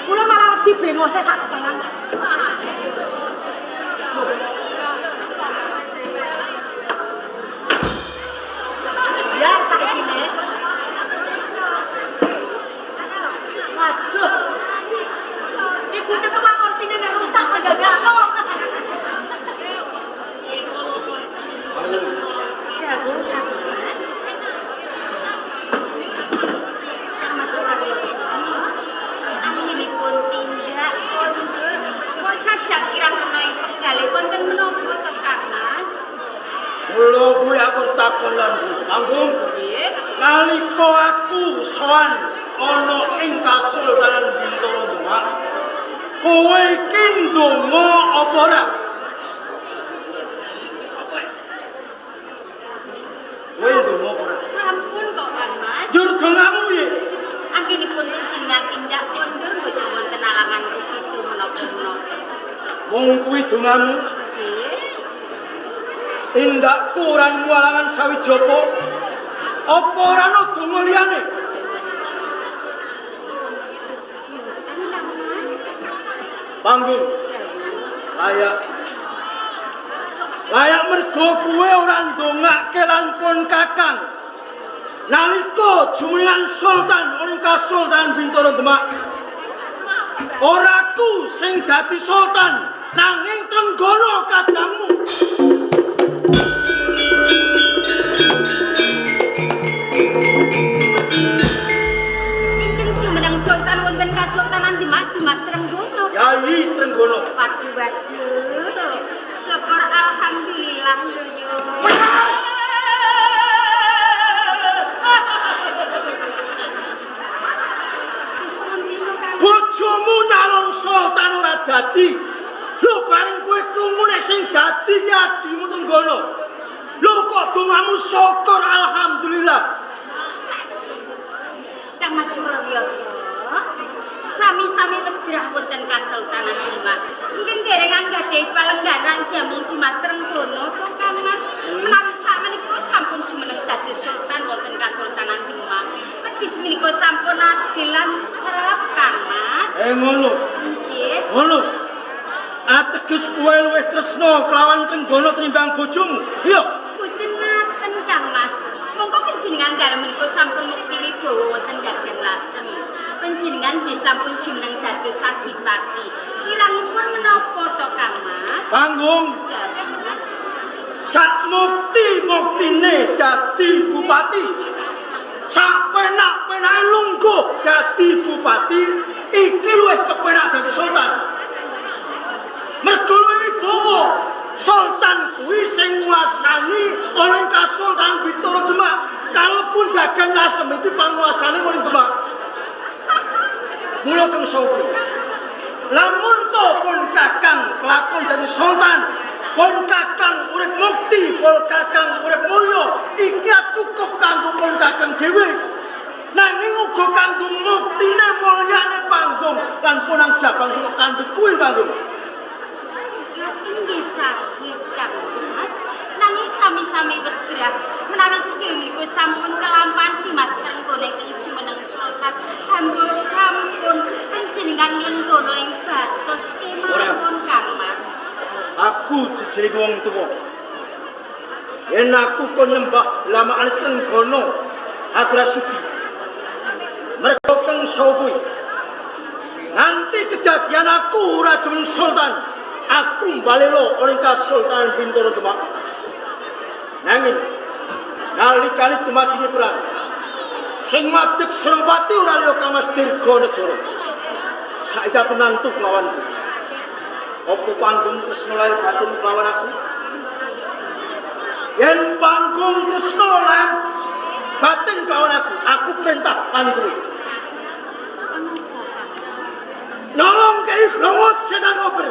Kula malah wedi brengose sak tenan. Ya saiki ne. Waduh. Ibu ketua kursine nek rusak tegagakno. Ya, Bu. Mas Suryo. Anggenipun tindak kondur. Kok sajak kirang menawi penggalih wonten menapa to, Kang Mas? Mula kuwi aku takon lan Panggung. Nggih. Nalika aku sowan ana ing Kasultanan Bintoro Demak, kowe iki ndonga apa ora? Kowe ndonga apa ora? Sampun kok, Kang Mas. Jur dongamu piye? Anggenipun panjenengan tindak kondur mboten wonten alangan rupitu menapa-menapa. Wong kuwi dongamu, Nggih. tindakku ora mualangan sawijapa. Apa ora ana donga liyane? Mboten, Kang Mas. Panggung. Layak mergo kowe ora ndongake lan pun Kakang. Nalika jumenengan Sultan ing Kasultanan Bintoro Demak. Ora aku sing dadi sultan, nanging Trenggono kadangmu. Pinten jumeneng sultan wonten Kasultanan Demak Dimas Trenggono. Yai Trenggono. Waduh. Syukur alhamdulillah yo. Bojomu nyalon sultan ora dadi. Lho bareng kowe krungu nek sing dadi ki adimu Trenggono. Lho kok dongamu syukur alhamdulillah. Kang Mas Suryo. Sami-sami wedrah wonten Kasultanan Demak. Mungkin derengan gadhahi palenggaran jamu Dimas Trenggono to Kang Mas. Menawi sakmenika sampun jumeneng dados sultan wonten Kasultanan Demak. Tegis menika sampun adil lan terap Kang Mas. Ngono. Nggih. Ngono. Ateges kowe luwih tresna kelawan Trenggono tinimbang bojomu. Iya. Boten ngaten Kang Mas. Monggo panjenengan dalem menika sampun mukti wibawa wonten Gagan Lasem. Panjenengan nggih sampun jumeneng dados adipati. Kirangipun menapa to Kang Mas? Panggung. Sak mukti-muktine dadi bupati. Sak penak-penake lungguh dadi bupati, iki luwih kepenak dadi sultan. Mergo luwih wibawa. Sultan kuwi sing nguasani ana ing Kasultanan Bintoro Demak. Kalaupun Gagan Lasem iki panguasane ning Demak. Mula kang sawku. Lamun to pun Kakang kelakon dadi sultan, pun Kakang urip mukti, pun Kakang urip mulya, iki cukup kanggo pun Kakang dhewe. Nanging uga kanggo muktine mulyane Panggung lan punang jabang sing kandhut kuwi Panggung. Nggih saged Kang Mas. Nanging sami-sami wedrah menawi sedaya menika sampun kelampahan Dimas Trenggono ing jumeneng sultan. Hambur sampun panjenengan nglenggana ing batos kemawon Kang Mas. Aku jejering wong tuwa. Yen aku kon nyembah lamakane Trenggono, aku ora sudi. Mergo kang kuwi. Nanti kejadian aku ora jeneng sultan. Aku balelo oleh Kasultanan Bintoro Demak. Nanging nalikane dumadine perang, sing madeg Senopati ora liya Kang Mas Dirganegara. Saiki penantu kelawanku. Apa Panggung tresna lair batin kelawan aku? Yen Panggung tresna lair batin kelawan aku perintah lan kowe. Nolong kei blongot sedan oper.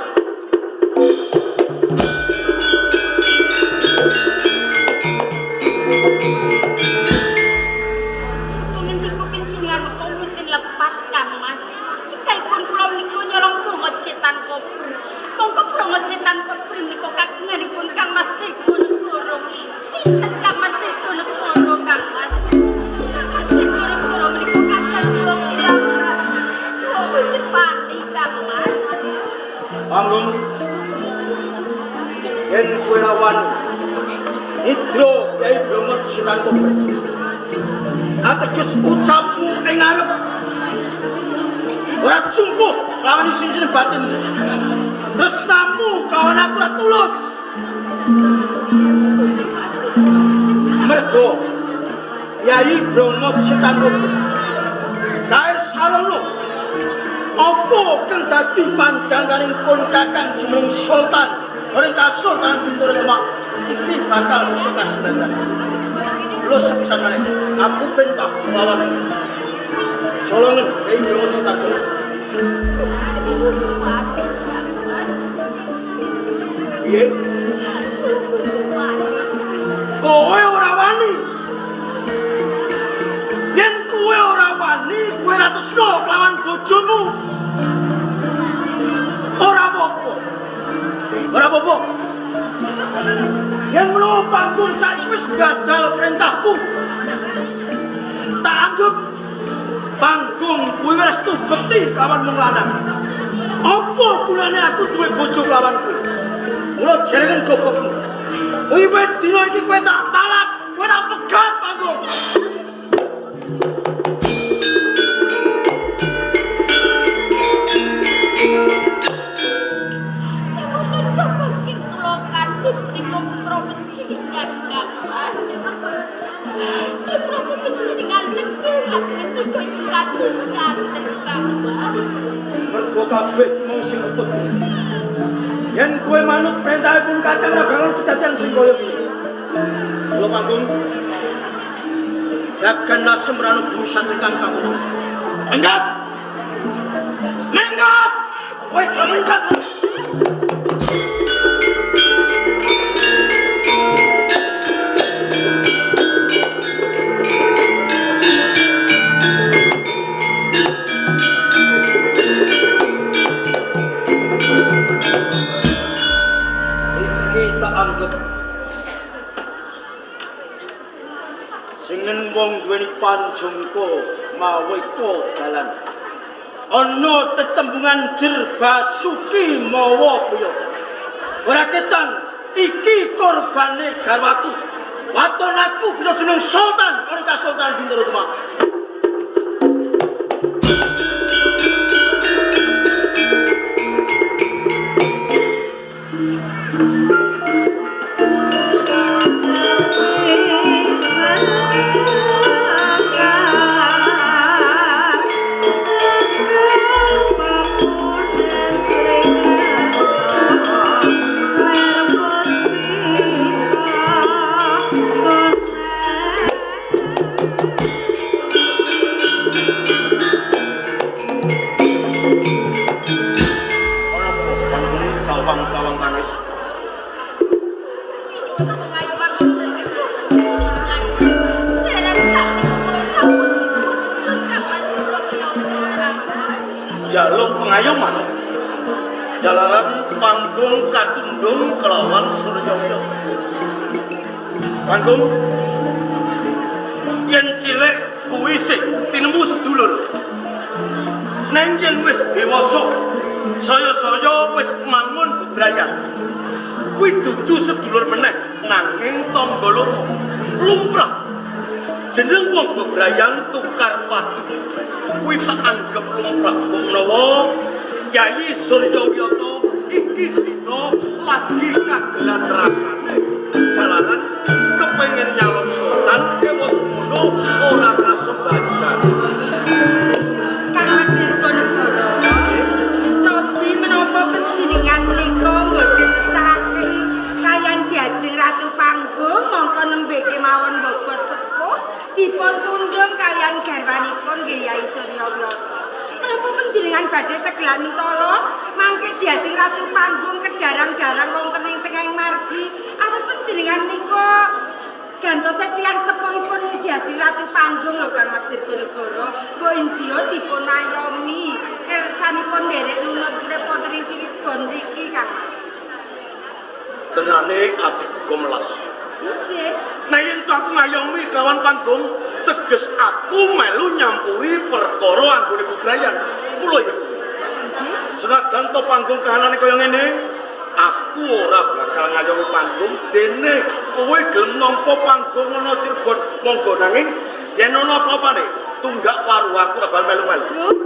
Mongko prongot setan kober menika kagunganipun Kang Mas Dirganegara. Sinten Kang Mas Dirganegara Kang Mas? Kang Mas Dirganegara menika kathah kula kirang. Kula boten pani Kang Mas. Panggung yen kowe lawan Hidro Kyai Blongot Sinan Kober. Ateges ucapmu ing ngarep ora cukup lawan isin-isin batin. Tresnamu kawan aku ora tulus. Mergo Kyai Blongot Sinan Kober kae salono apa kang dadi panjanganing pun kakang jumeneng Sultan ora Kasultanan Bintoro Demak iki bakal iso kasenengan. Lu sepisan maneh aku perintah lawan colongan Kyai Blongot Sinan Kober. Piye? Kowe ora wani. Yen kowe ora wani, kowe ra tresno lawan bojomu. Ora apa-apa. Ora apa-apa. Yen menawa Panggung saiki wis gagal perintahku. Tak anggap Panggung kuwi wis tubekti lawan wong lanang. Apa gunane aku duwe bojo lawan kowe? Mula jerengen gobokmu. Wiwit dina iki kowe tak talak, kowe tak pegat Panggung. Mergo kabeh mau sing lepet. Yen kowe manut perintahipun kakang ora bakal kedadian sing kaya iki. Lho Panggung. Yakan nasem ranu bumi sanjengkang kamu. Menggat! Menggat! Kowe menggat! Singen wong duweni panjangka mawa dalan. Ana tetembungan jer Basuki mawa priya. Ora ketang iki korbane garwaku. Waton aku bisa jeneng Sultan ora Kasultanan Bintoro Demak. Jaluk pengayoman jalaran Panggung katundung kelawan Suryaya. Panggung yen cilik kuwi sik tinemu sedulur. Neng yen wis dewasa saya wis mangun bebrayan. Kuwi dudu sedulur meneh nanging tangga loro. Lumrah jeneng wong bebrayan tukar padu. Kuwi tak anggap lumrah menawa Kyai Suryawiyata iki dina lagi kagelan rasane jalaran kepengin nyalon sultan ewa semono ora kasembalian. Kang Mas Dirgonegoro, cobi menapa panjenengan menika mboten saking kaliyan Dajeng Ratu Panggung mongko nembe kemawon bobot sepuh dipun tundhung kaliyan garwanipun Kyai Suryawiyata. Menapa panjenengan badhe tegelan mitala mangke Dajeng Ratu Panggung kedarang-darang wong kening tengahing margi apa panjenengan nika gantos tiyang sepuhipun Dajeng Ratu Panggung lho Kang Mas Dirgonegoro mbok injiya dipun ayomi kersanipun nderek nunut repot ing Cirebon mriki Kang Mas. Tenane adikku gemelas. Nggih. Nah yen aku ngayomi kelawan Panggung teges aku melu nyampuri perkara anggone bebrayan. Mula ya. Senajan to panggung kahanane kaya ngene, aku ora bakal ngayomi panggung dene kowe gelem nampa panggung ana Cirebon. Monggo nanging yen ana apa-apane, tunggak waru aku ora bakal melu-melu.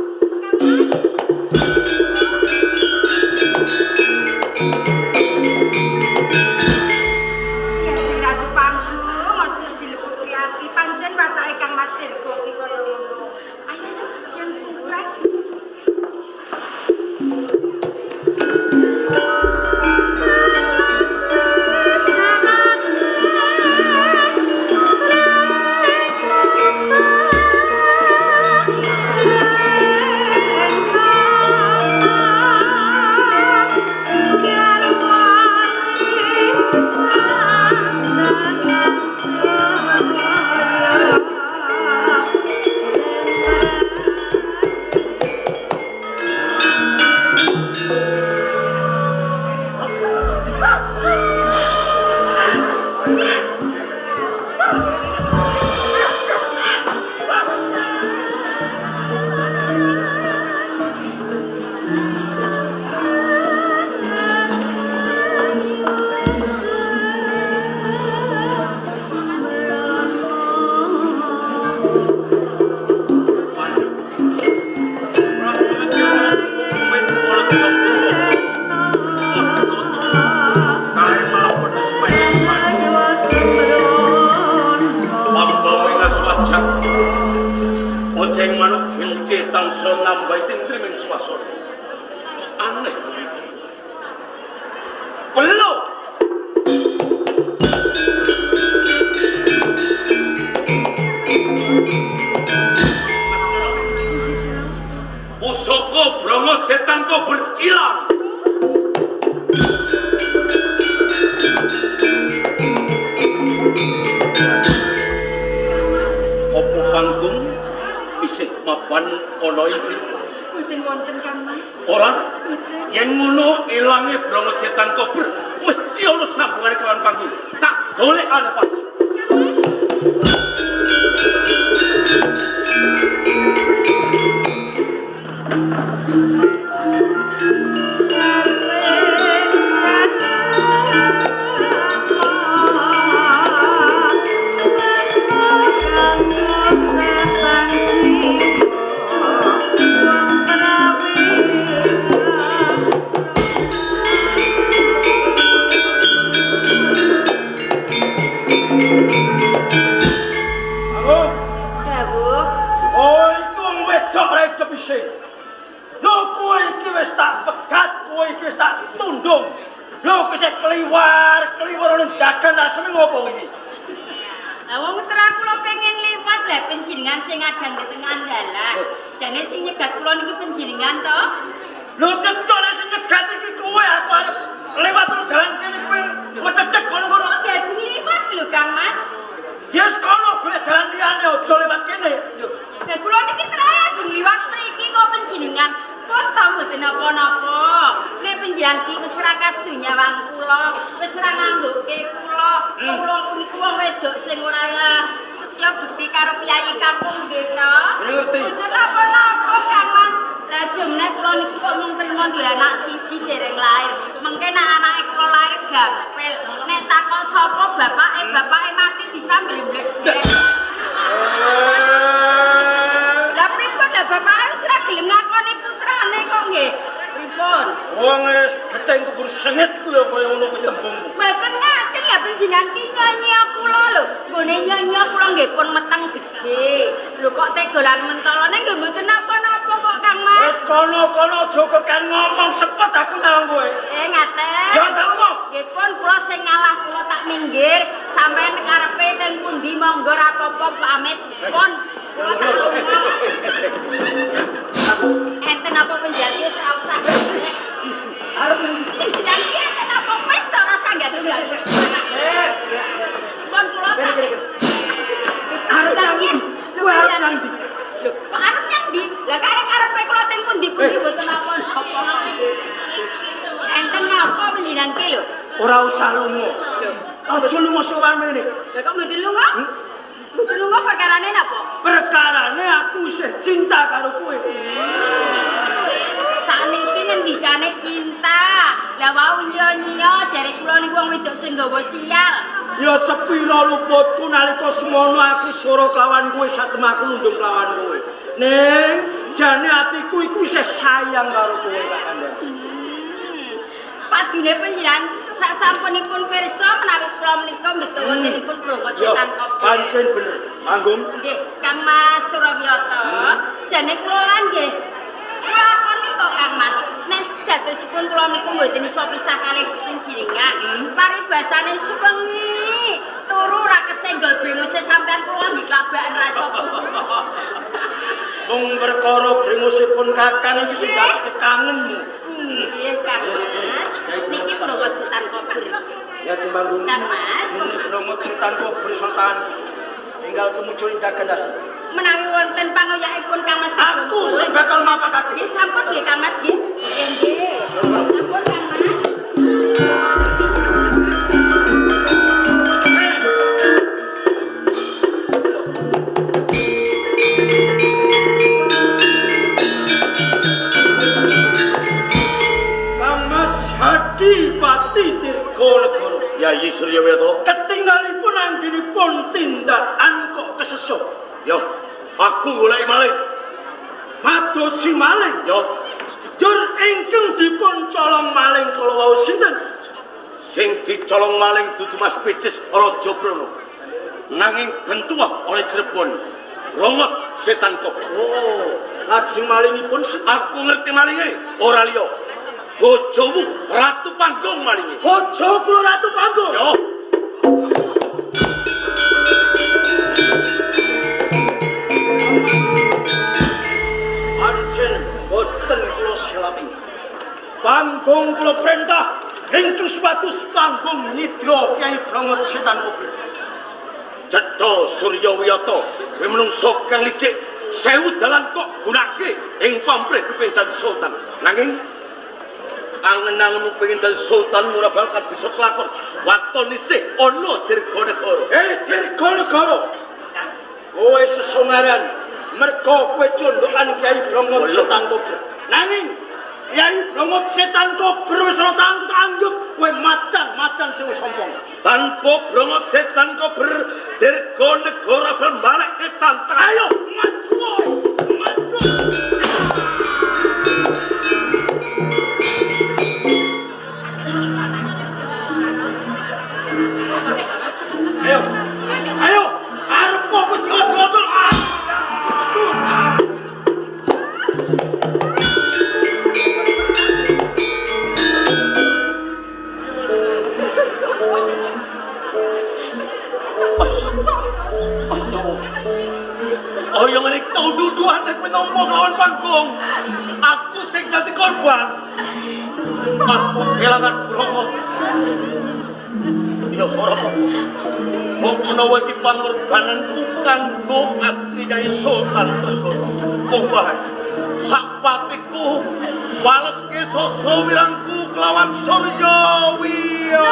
Pancen watake Kang Mas Dirgo iki kaya ngono. Ayo yang kurang. Ojeng manuk bilce tangso nambah tindrimin swasana. Aneh. Belum. Pusaka Brahma setan kau berhilang. Opo panggung isih mapan ana iki. Mboten wonten Kang Mas. Ora. Mboten. Yen ngono ilange Brahma setan kober mesti ana sambungane kelawan panggung. Tak golek ana Pak. Lho kowe iki wis tak pegat, kowe iki wis tak tundung. Lho kowe sik kliwar ning dadan lah seneng opo iki? Lah wong terang kula pengen liwat lah panjenengan sing ngadang di tengah dalan. Jane sing nyegat kula niki panjenengan to. Lho cetone sing nyegat iki kowe aku arep lewat terus dalan kene kowe ngedek kono-kono. Diajeng liwat lho Kang Mas. Ya wis kono golek dalan liyane aja lewat kene. Lho, lah kula niki terajeng liwat mriki kok panjenengan pun ta mboten napa-napa. Nek panjenengan ki wis ra kasdunyawan kula, wis ra nganggoke kula. Kula niku wong wedok sing ora setya bukti karo piyayi kakung nggih to. Ngerti. Mboten napa-napa Kang Mas. Lah jemne kula niku mung trimo duwe anak siji dereng lair. Mengke nek anake kula lair gampil. Nek takok sapa bapake mati bisa mbremblek. Lah pripun lah bapake wis ra gelem ngakoni putrane kok nggih. Pripun? wong wis geteng kebur sengit ku ya kaya ngono kuwi tembungmu. Mboten ngerti lah panjenengan ki nyanyi kula lho. Nggone nyanyi kula nggih pun meteng gedhe. Lho kok tegolan mentolone nggih mboten napa-napa kok Kang Mas. Wis kono-kono aja kekan ngomong sepet aku nang kowe. Ngaten. Ya tak ngomong. Nggih pun kula sing ngalah kula tak minggir sampean karepe teng pundi monggo ra apa-apa pamit. Pun kula tak ngomong. Enten apa penjati wis ora usah. Arep Sedang ki enten apa wis ta ora sanggah. Pun kula tak. arep nang ndi? Kowe arep nang ndi? Lho, kok arep nyang ndi? Lah karepe kula teng pundi-pundi mboten apa-apa. Enten ngapa panjenengan ki lho? Ora usah lunga. Aja lunga sowan ngene. Lah kok mboten lunga? Mboten lunga perkarane napa? Perkarane aku isih cinta karo kowe. Sakniki ngendi? linggane cinta. Lah wau nyo-nyo jare kula niku wong wedok sing nggawa sial. Ya sepira luputku nalika semono aku suruh kelawan kowe satemaku nundung kelawan kowe. Ning jane atiku iku isih sayang karo kowe Pak Kandhani. Padune panjenengan sak sampunipun pirsa menawi kula menika mbeto wontenipun Brongot Setan Kober. Pancen bener. Panggung. Nggih, Kang Mas Surawiyata, jane kula lan nggih. Kula akoni to Kang Mas. Nek sedhatosipun kula niku mboten iso pisah kalih panjenengan. Paribasane suwengi turu ra kesenggol brengose sampean kula nggih klabakan rasa putu. Wong perkara brengosipun Kakang iki sing tak kangenmu. Nggih, Kang Mas. Niki Brongot Setan Kober. Ya Jembanggung. Kang Mas. Ini Brongot Setan Kober Sultan. Tinggal tumuju ing Dagandas. Menawi wonten pangoyakipun Kang Mas. Aku sing bakal mapakake. Nggih, sampun nggih Kang Mas nggih. Nggih. Sampun Kang Mas. Adipati Tirgonegara Yayi Suryawiyata ketinggalipun anggenipun tindakan kok kesesuk. yo aku golek malih Madosi maling yo jur ingkang dipun colong maling kala wau sinten? sing dicolong maling dudu Mas Picis Raja Brana nanging bentuah oleh Cirebon Brongot Setan Kober. Oh, lajeng malingipun Aku ngerti malinge ora liya bojomu Ratu Panggung malinge. bojo kula Ratu Panggung. Yo Pancen boten kula selami. Panggung kula perintah ingkang supados Panggung nidra Kyai Brongot Setan Kober. Cetha Suryawiyata kowe menungso kang licik sewu dalan kok gunake ing pamrih kepengin dadi sultan. Nanging angen-angen pengen dadi sultan ora bakal bisa kelakon. Waton isih ana Dirgonegara. Dirgonegara. Kowe sesongaran merga kowe condokan Kyai Brongot Setan Kober. Nanging Kyai Brongot Setan Kober wis ora tanggap kowe macan sing wis sompong. Tanpa Brongot Setan Kober Dirgonegara berbalik ke tantang. Ayo maju. Maju. Ayo, arep kok dicodol. Oh yang ini tau duduhan nek menompo lawan Panggung. Aku sing dadi korban. Aku kelangan Brongot. Ya ora apa. Wong menawa iki pangorbananku kanggo ati Kyai Sultan Trenggono. Mong bae. Sakpatiku waleske sosro wirangku kelawan Suryawiya.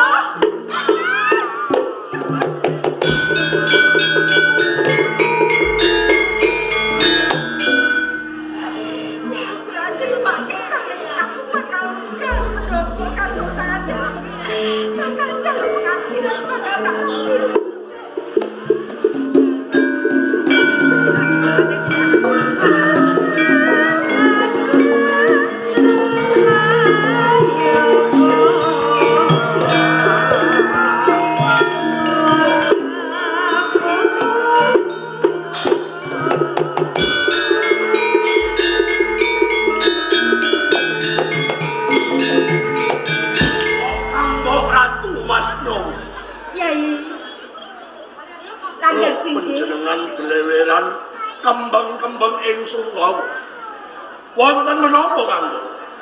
Panjenengan deleweran kembang-kembang ing Sunggawa. Wonten menapa kanggo?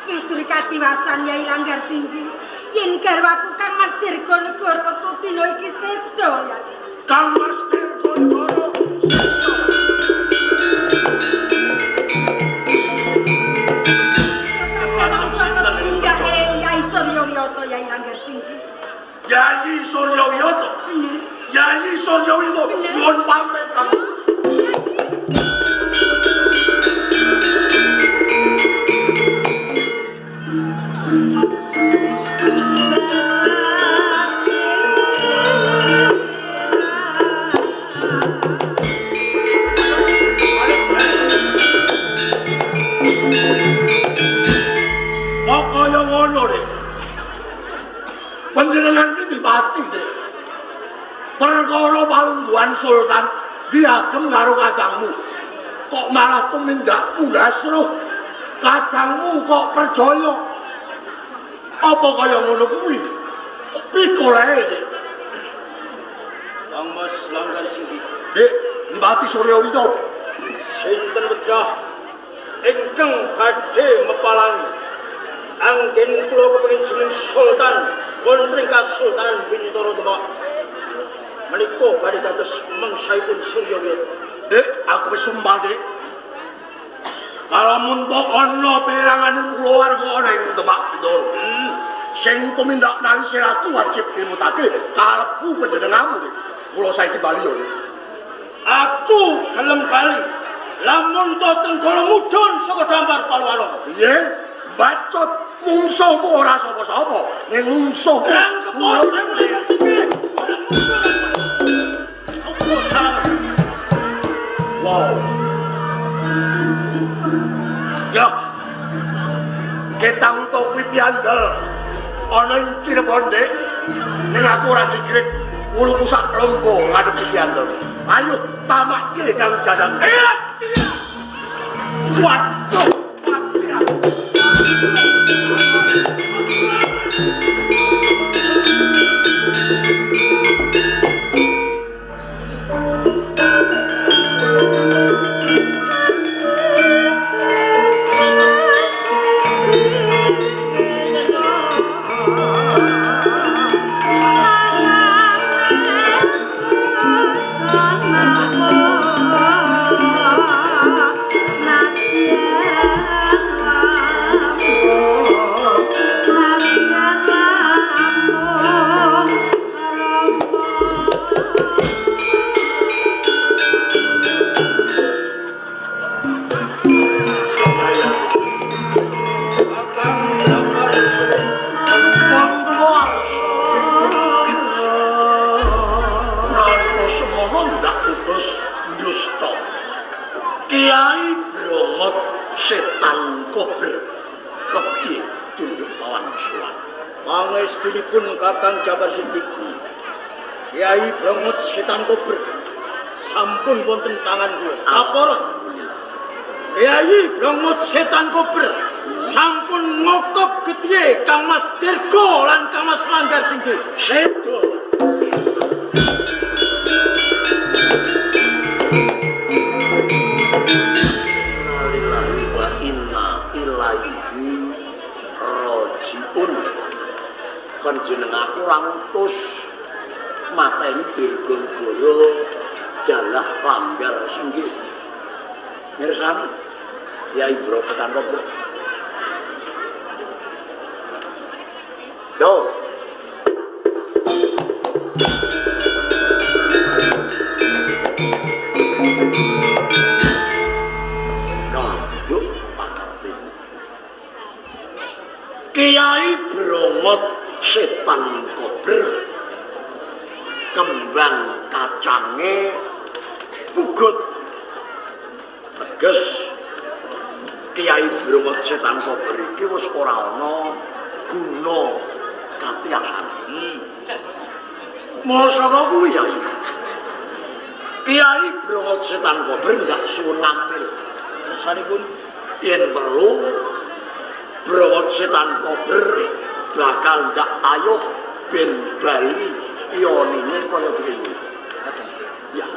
Ngaturi katiwasan Yai Langgar Singgi. Yen garwaku Kang Mas Dirgonegara wektu dina iki seda ya. Kang Mas Dirgonegara seda. Lajeng sinten Yai Suryawiyata Yai Langgar Singgi. Yayi Suryawiyata. Bener. Yayi Suryawiyata nyuwun pamit Kang. kaya ngono deh. Panjenengan iki dipati deh. Perkara palungguhan sultan diagem karo kadangmu. Kok malah tumindak munggasruh. Kadangmu kok percaya. Apa kaya ngono kuwi? Pikolae deh. Kang Mas Langgar Singgi. Dek, dipati Surya Widodo. Sinten Bedrah ingkang badhe mepalangi anggen kula kepengin jeneng sultan wonten ing Kasultanan Bintoro Demak menika badhe dados mangsaipun Surya Widodo. Dek, aku wis sumpah dek. Kalamun to ana peranganing kulawarga ana ing Demak Bintoro. Sing tumindak nalise aku wajib dimutake kalebu panjenenganmu dek. Kula saiki bali yo dek. Aku gelem bali lamun to tenggara mudhun saka dampar Paluano. Piye? Bacot mungsuhmu ora sapa-sapa, ning mungsuh Rang kepose mulih sing. Coba salam. Wow. Ya. Ketang to kuwi piandel. Ana ing Cirebon, Dek. Ning aku ora dikrik wulu pusak lombo ngadepi piandel. Ayo tamakke kang jajan. Waduh, matian. Kiai Brongot Setan Kober kepiye tunduk lawan Suwan. Pangestunipun Kakang Jabar Siddiq. Kiai Brongot Setan Kober sampun wonten tangan kula. Kapora. Kiai Brongot Setan Kober sampun ngokop getihe Kang Mas Dirgo lan Kang Mas Langgar Singgi. Sedo. Innalillahi wa inna ilaihi rajiun. Panjenengan ora ngutus mateni Dirgonegoro dalah Langgar Singgi. Mirsani Kiai Bro Setan Kober. Yo. Kaduk pakartin. Kiai Brongot Setan Kober kembang kacange pugut. Teges Kiai Brongot Setan Kober iki wis ora ana guna katiasan. Mosok kuwi ya. Kiai Brongot Setan Kober ndak suwun ngambil. Kersanipun Yen perlu Brongot Setan Kober bakal ndak ayoh ben bali ionine kaya dene. Ya,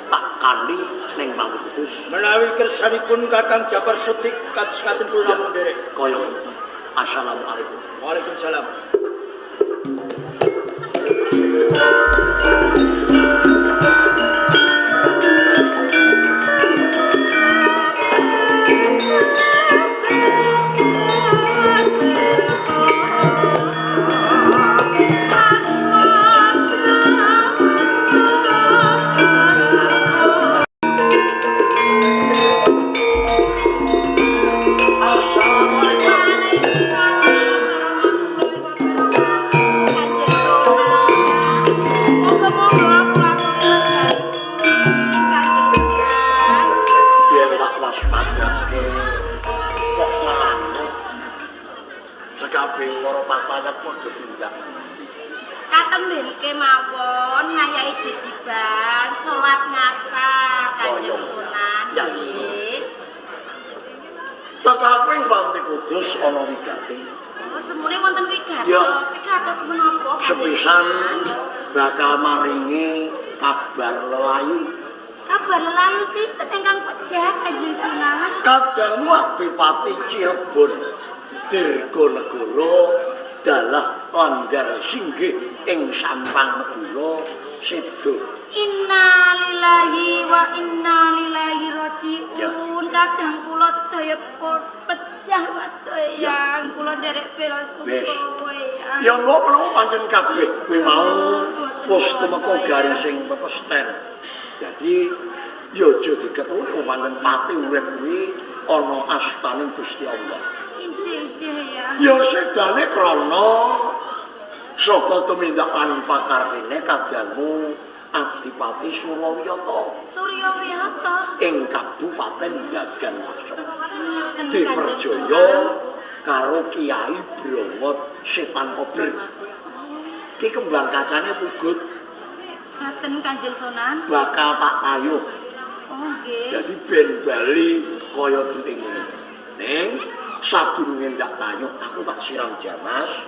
tak kali ning Mangkutus. menawi kersanipun Kakang Jabar Siddiq kados ngaten kula namung derek. Kaya assalamualaikum. Waalaikumsalam. Assalamualaikum. sekabeh para patayap padha tindak. Katemben kemawon ngayahi jejiban salat ngasar Kanjeng Sunan. Ya, Nggih. Tekaku ing Panti Kudus ana wigati. Oh, semune wonten Ya. wigatos. Wigatos menapa? Kanjeng Sepisan Sunan? bakal maringi kabar lelayu. Kabar lelayu sinten ingkang pejah Kanjeng Sunan? Kadang Adipati Cirebon Dirgonegoro dalah langgar singgih ing Sampang Medula Sedo. Innalillahi wa inna ilaihi rajiun. Kadang kula sedaya pecah waduh yang kula nderek bela Wis. sungkawa ya. Ya engko perlu pancen kabeh kuwi mau wis tumeka garis sing pepesten. Dadi ya aja diketuli pancen pati urip kuwi ana astaning Gusti Allah. Injih ya. Ya sedane krana saka tumindak lan pakarene kadangmu Adipati Surawiyata Suryawiyata. ing Kabupaten Dagan Wasem Ngeten, diperjaya karo Kiai Brongot Setan Kober. Ki kembang kacane pugut Ngeten Kanjeng Sunan. bakal tak tayuh. Oh nggih. Dadi ben bali kaya dene ngene. Ning sadurunge ndak tayuh aku tak siram jamas.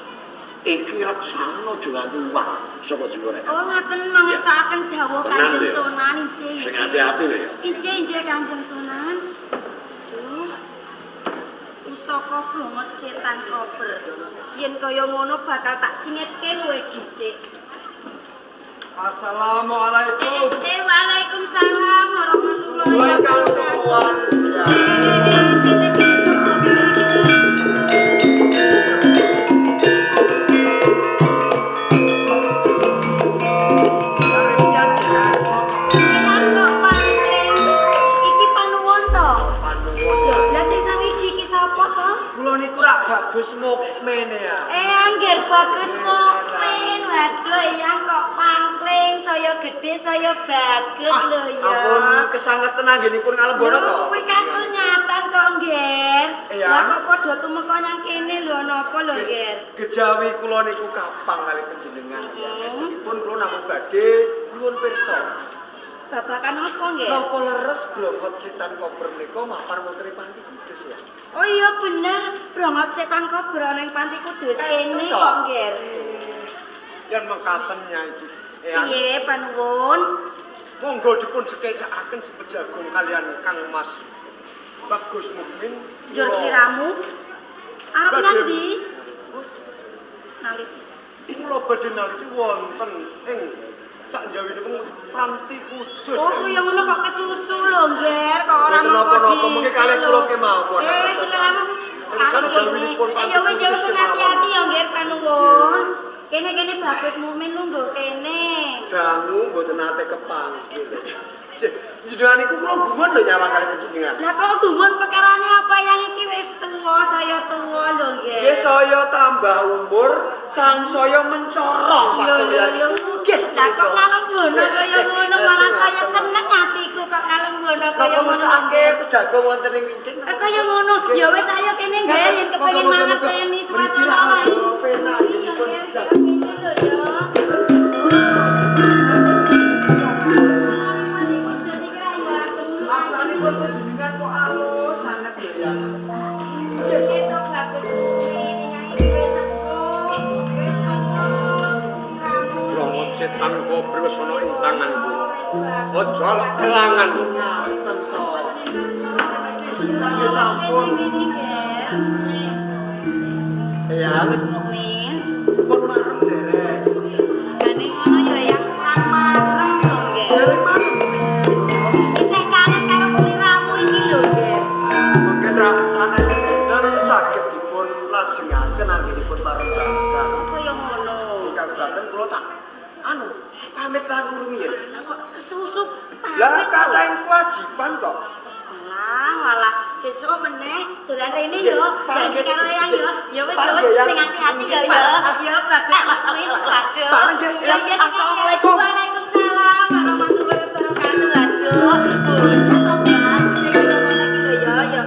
Iki reksana aja nganti uwah saka jiwa nek. Oh ngaten mangestakaken dawuh Tenan, Kanjeng Dek. Sunan injih. Sing hati-hati lho ya. Injih Kanjeng Sunan. Duh. Pusaka banget setan kober. Yen kaya ngono bakal tak singitke luwih dhisik. Assalamualaikum. Waalaikumsalam warahmatullahi Welcome wabarakatuh. semua. Elang kok pancen. Iki panuwun to. Lah sing sawiji iki sapa to? Kula niku rak Bagus Mukmin ya. Angger bagus mukmin. Waduh, yang kok pangkling, saya gede, saya bagus lho ya. Ampun kesanget tenanggenipun ngalembono to. Kuwi kasunyatan kok, Ngger. Iya. Lah kok padha tumeka nang kene lho napa lho, Ngger? Kejawi kula niku kapang kali panjenengan. Estunipun kula namung badhe nyuwun pirsa. Babakan apa, Ngger? Napa leres Brongot Setan Kober menika mampir wonten ing Panti Kudus ya. Oh iya bener, Brongot Setan Kober ning Panti Kudus Estu kene to. kok, Ngger. Yen mengkatennya iki. Piye panuwun? Monggo dipun sekecakaken sepejagung kalian Kang Mas Bagus Mukmin. Njur sliramu. Arep Badhe. nyang ndi? Nalit. Kula badhe naliki wonten ing sakjawinipun Panti Kudus. Oh, kuwi ngono kok kesusu lho, Ngger. Kok ora Mboten mengko napa-napa, mungkin kalih kula kemawon. seliramu. Terusan jawinipun Panti Ya wis Kudus hati-hati ya, Ngger, panuwun. Kene Bagus Mukmin lungguh kene. dangu mboten nate kepanggil. Jenengan niku kula gumun lho nyawang kali panjenengan. Lah kok gumun perkarane apa yang iki wis tuwa, saya tuwa lho, Ngger. Nggih saya tambah umur, sang saya mencorong pasuryan Iya. niku. Nggih. Lah kok ngalunggono kaya ngono malah saya seneng atiku kok ngalunggono kaya Napa ngono. mesake pejagung wonten ing wingking? Kaya ngono. Ya wis ayo kene Ngger yen kepengin mangerteni suasana wae. Penak Iya, dipun Ngger, jejak. kene lho ya. Aslanipun panjenengan kok alus sanget lho ya. Brongot Setan Kober wis ana ing tanganku. Aja lek kelangan. Ngaten to. Nggih sampun. Ya, Wis mukmin. pun marem derek. Jane ngono ya yang kurang marem lho, Ngger. Derek marem. Isih kangen karo sliramu iki lho, Ngger. Mungkin rak sanes dinten saged dipun lajengaken anggenipun parembagan. Kaya ngono. Ingkang baken kula tak pamit langsung rumiyin. Lah kok kesusuk Lah kataing kewajiban kok. Walah, sesuk meneh dolan rene Nggih, yo. pareng Janji nggih. karo Eyang yo. Ya wis Pareng wis nggih, Yang. sing hati-hati ya Nggih, yo. Pak. Ya bagus kuwi waduh. Pareng nggih, Ya Yang. ya Assalamualaikum. Waalaikumsalam warahmatullahi wabarakatuh. Aduh, bocah kok banget sing kaya ngono iki lho ya. Ya.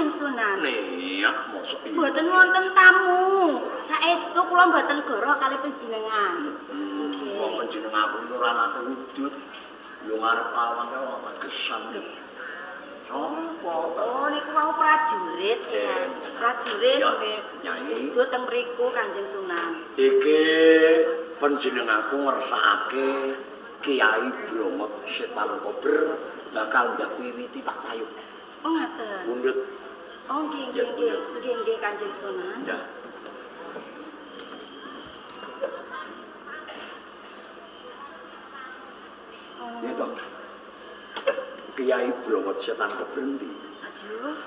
Kanjeng Sunan. Nek mosok iki. Mboten wonten tamu. Saestu kula mboten goroh kali panjenengan. Nggih. Wong panjenengan aku iki ora nate udut. Yo ngarep lawang kaya ana tegesan. Sopo? Oh niku wau prajurit ya. Prajurit nggih. Nyai. Udut teng mriku Kanjeng Sunan. Iki panjenenganku ngersakake Kiai Bromot Setan Kober bakal ndak wiwiti tak tayub. Oh ngaten. Pundhut. Oh nggih Kanjeng Sunan. Ya. Ya toh. Kiai Bromot Setan Kober ndi? Aduh.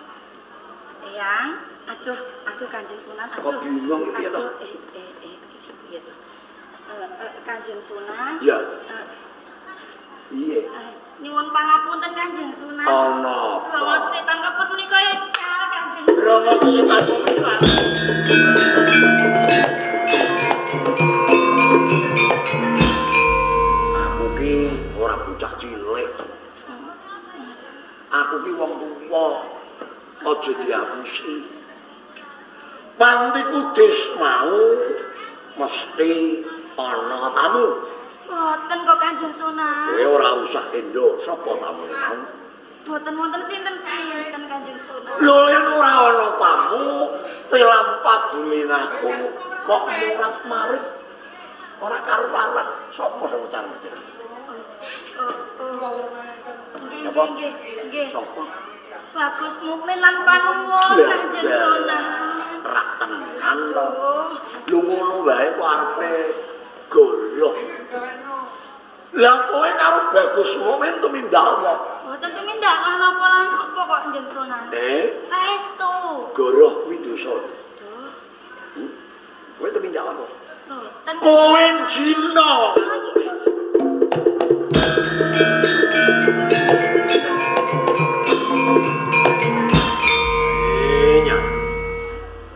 Eyang, aduh Kanjeng Sunan, aduh. Kok bingung iki piye toh? Piye toh? Kanjeng Sunan. Ya. Piye? Nyuwun pangapunten Kanjeng Sunan. Ana apa? Bromot Setan Kober menika ecal Kanjeng Sunan. Bromot Setan Kober. Aku ki ora bocah cilik. Aku ki wong tuwa. Aja diapusi. Pantiku des mau mesti ana tamu. Boten kok Kanjeng Sunan. Kowe ora usah endo sapa tamune mau. Boten wonten sinten-sinten Kanjeng Sunan. Lho yen ora ana tamu, tilam padulin aku kok murat-marit. Ora karu-karuan. Sapa sing ucar-ucar? Nggih. Sapa? Bagus Mukmin lan Panuwun Kanjeng Sunan. Rak tenan to. Aduh. Lho ngono wae kok arepe goroh. Lah kowe karo Bagus Mukmin tumindak apa? Boten tumindak lan apa kok Kanjeng Sunan. Saestu. Goroh Widosa. Duh. Kowe tumindak apa? Boten. Kowe jina karo kowe.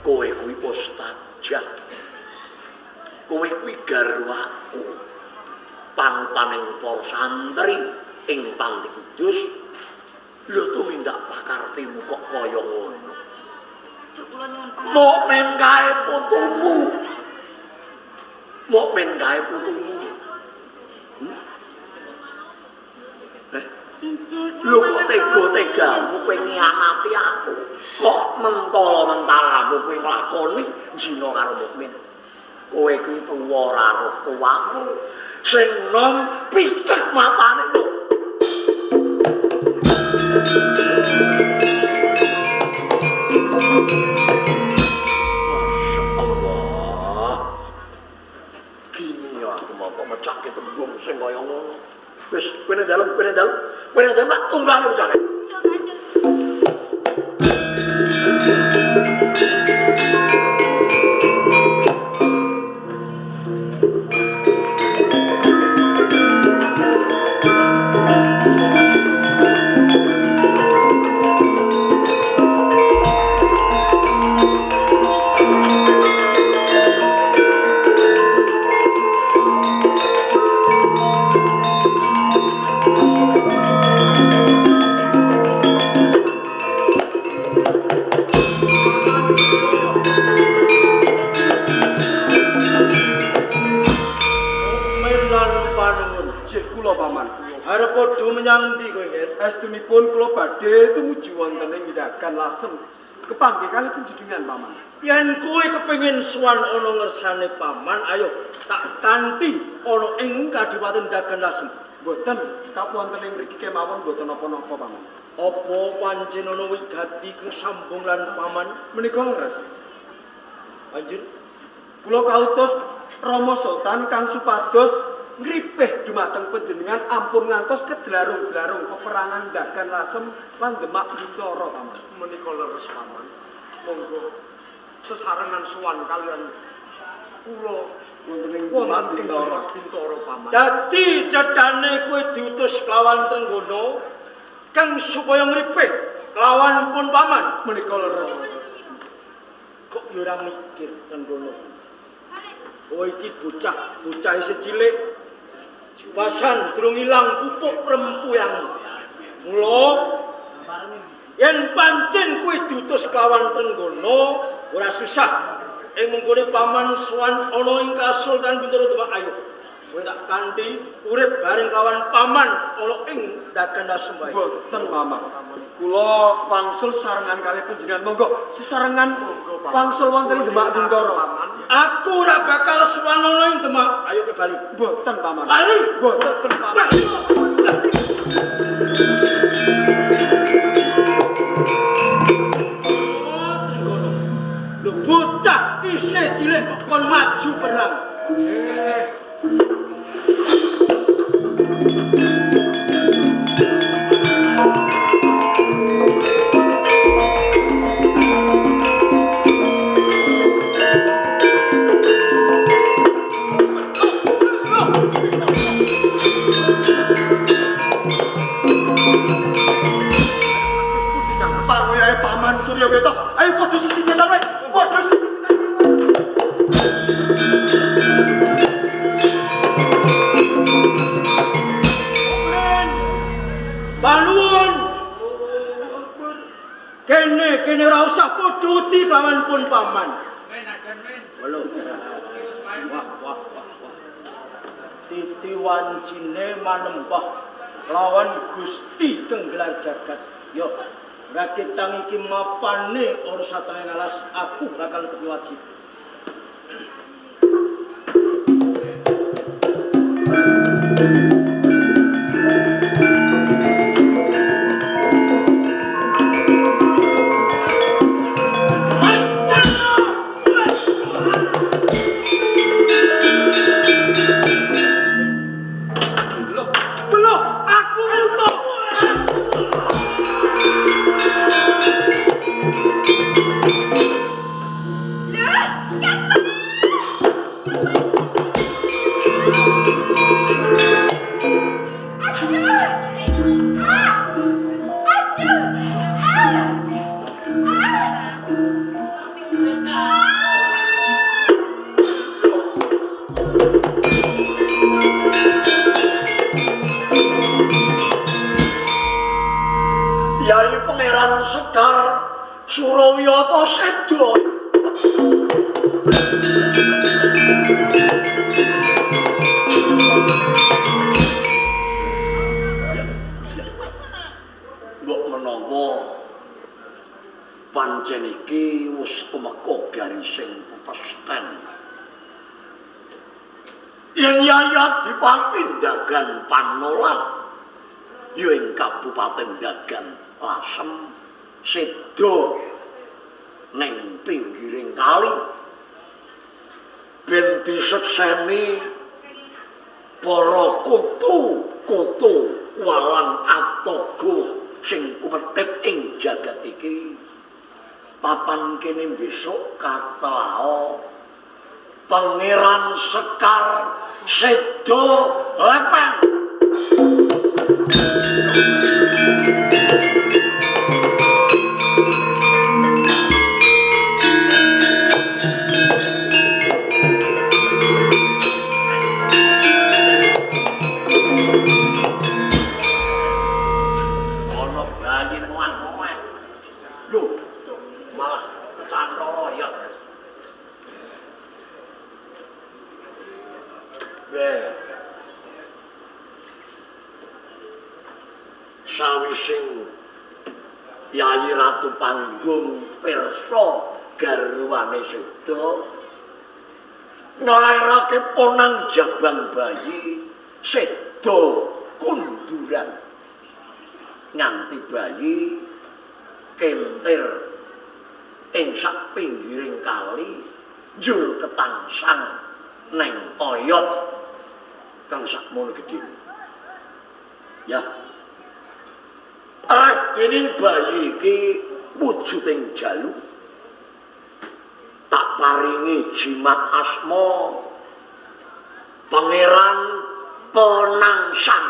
Kowe kuwi postajah. Kowe kuwi garwaku. Panutaning para santri ing Panti Kudus. Lho tumindak pakartimu kok kaya ngono. Cuk kula nyuwun pangapunten. Mukmin kae putumu. Mukmin kae putumu. Injih Lho kok tega-tegamu kowe ngianati aku. Kok mentala-mentalamu kowe nglakoni zina karo mukmin. Kowe kuwi tuwa ora roh tuamu. Sing nom picek matane lho. Masyaallah. Gini ya aku mau kok mecake tembung sing kaya ngono. Wis, kowe nang dalem tak tunggale bocah. Cuk Kanjeng Sunan. Arep padha menyang ndi kowe, Nger? Estunipun kula badhe tumuju wonten ing Ndagan Lasem. Kepanggih kali panjenengan paman. Yen kowe kepengin sowan ana ngersane paman, ayo tak kanthi ana ing Kadipaten Ndagan Lasem. Mboten cekap wonten ing mriki kemawon mboten napa-napa paman. Apa pancen ana wigati kang sambung lan paman? Menika leres. Anjir, Kula kautus Rama Sultan kang supados ngripih dumateng panjenengan ampun ngantos kedlarung-dlarung peperangan Ndagan Lasem lan Demak Bintoro paman. Menika leres paman. Monggo sesarengan sowan kalian kula Wonten ing wonten ing Bintoro. Demak Bintoro paman. dadi cethane kowe diutus kelawan Trenggono kang supaya ngripih kelawan pun paman. Menika leres. Kok yo ora mikir Trenggono. Oh iki bocah isih cilik. Basan durung ilang pupuk rempuyang. Mula yen pancen kowe diutus kelawan Trenggono ora susah. Ing menggone paman sowan ana ing Kasultanan Bintoro Demak ayo. Kowe tak kanthi urip bareng kelawan paman ana ing Dagana Sembahyang. Boten Mamang. Kula wangsul sarengan kalih panjenengan monggo sesarengan wangsul wonten ing Demak Bintoro. Aku ora bakal sowan ana ing Demak. Ayo ke bali. Boten Paman. Bali. Boten Paman. Lho bocah isih cilik kok kon maju perang. Paman Suryaweta, ayo padha sisine sampe. Padha sisine. Panuwun. Kene ora usah padha wedi kelawan pun paman. Lho. Wah. Titi wancine manembah lawan Gusti Tenggelar Jagat. Yo, rakit tangi iki mapane ora satengah ngalas aku bakal tepi wajib. Belum, aku butuh. Yai Pangeran Sekar Surawiyata Sedo. Mbok menawa pancen iki wis tumeka garising pepesten. Yen Yai Adipati Dagan Panolan ya ing Kabupaten Dagan Lasem sedo ning pinggiring kali ben disekseni para kutu walang atogo sing kumethit ing jagat iki. Papan kene besok katlao Pangeran Sekar sedo lepeng. Ono bayi muan-muan. Lho, malah cantol ya. Sawising Yai Ratu Panggung pirsa garwane sedo nglairake ponang jabang bayi sedo kunduran nganti bayi kentir ing sak pinggiring kali njur ketangsang neng oyot kang sakmono gedhe. Ya. Dening bayi iki wujuding jalu tak paringi jimat asma Pangeran Penangsang.